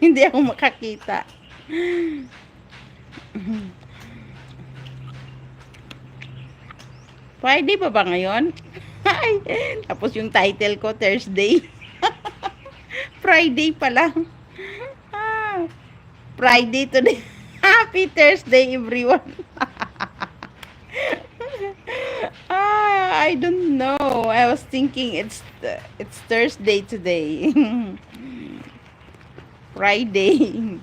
Hindi ako makakita. Friday pa ba ngayon? Ay, tapos yung title ko, Thursday. Friday pala. Ah, Friday today. Happy Thursday, everyone. I don't know. I was thinking it's Thursday today. Friday.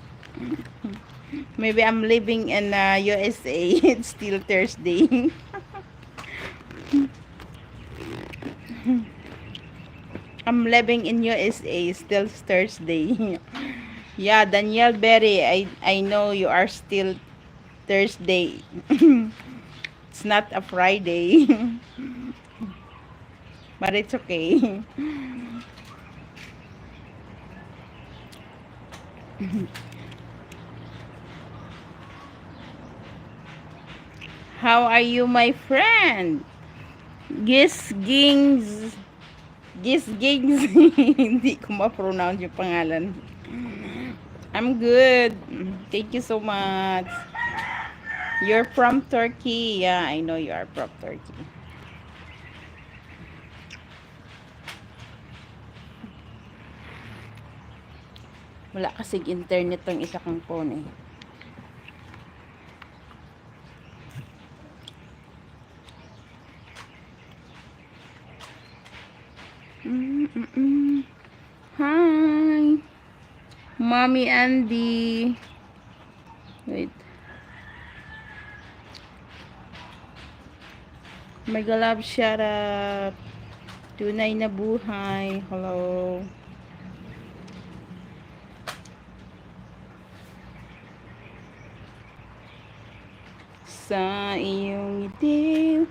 Maybe I'm living in USA. It's still Thursday. I'm living in USA. Still Thursday. Yeah, Danielle Berry. I know you are still Thursday. It's not a Friday. But it's okay. How are you, my friend? Gisgings. Gisgings. Hindi ko ma-pronounce yung pangalan. I'm good. Thank you so much. You're from Turkey. Yeah, I know you are from Turkey. Wala kasing internet tong isa kong phone eh. Hi, Mommy Andy. Wait. Mega love, shout out. Tunay na buhay. Hello. Sa iyong ngiti.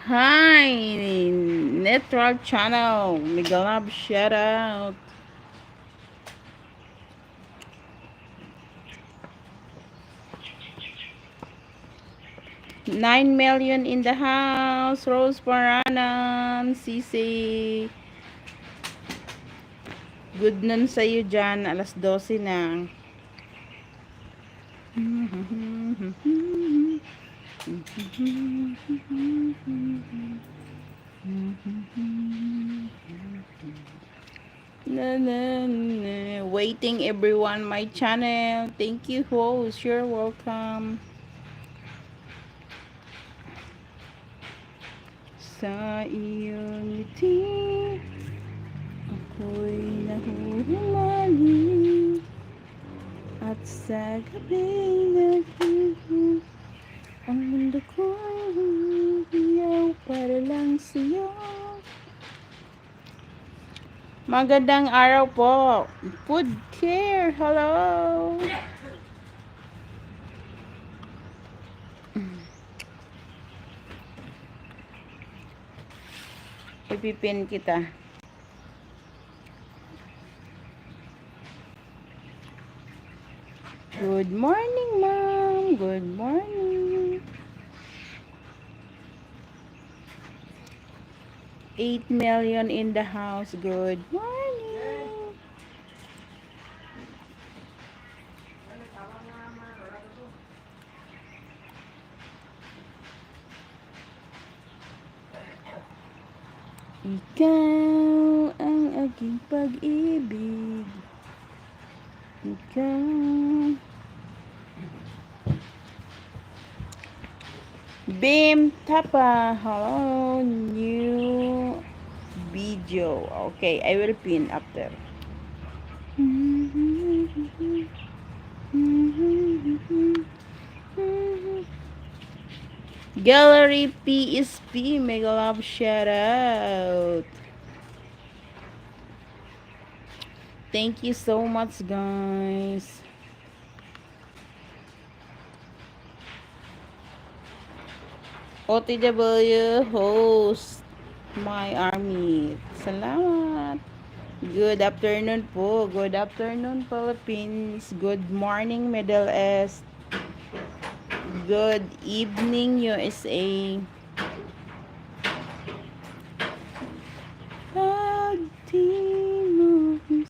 Hi, Netral Channel. Mega love, shout out. $9 million in the house. Rose Paranan. Sisi. Good nun sa'yo dyan. Alas 12 na. Waiting everyone my channel. Thank you host. You're welcome. Sa iyong ngiti ako'y nahuhumali at sa gabi naghihiw ang mundo ko'y humihiyaw para lang sa'yo. Magandang araw po. Food care. Hello. Ipipin kita. Good morning, ma'am. Good morning. 8 million in the house. Good morning. Ikaw ang aking pag-ibig. Ikaw. Bim Tapa. Hello. New video. Okay, I will pin after. Gallery PSP, mega love shout out. Thank you so much, guys. OTW host my army. Salamat. Good afternoon po. Good afternoon, Philippines. Good morning, Middle East. Good evening, USA. Pag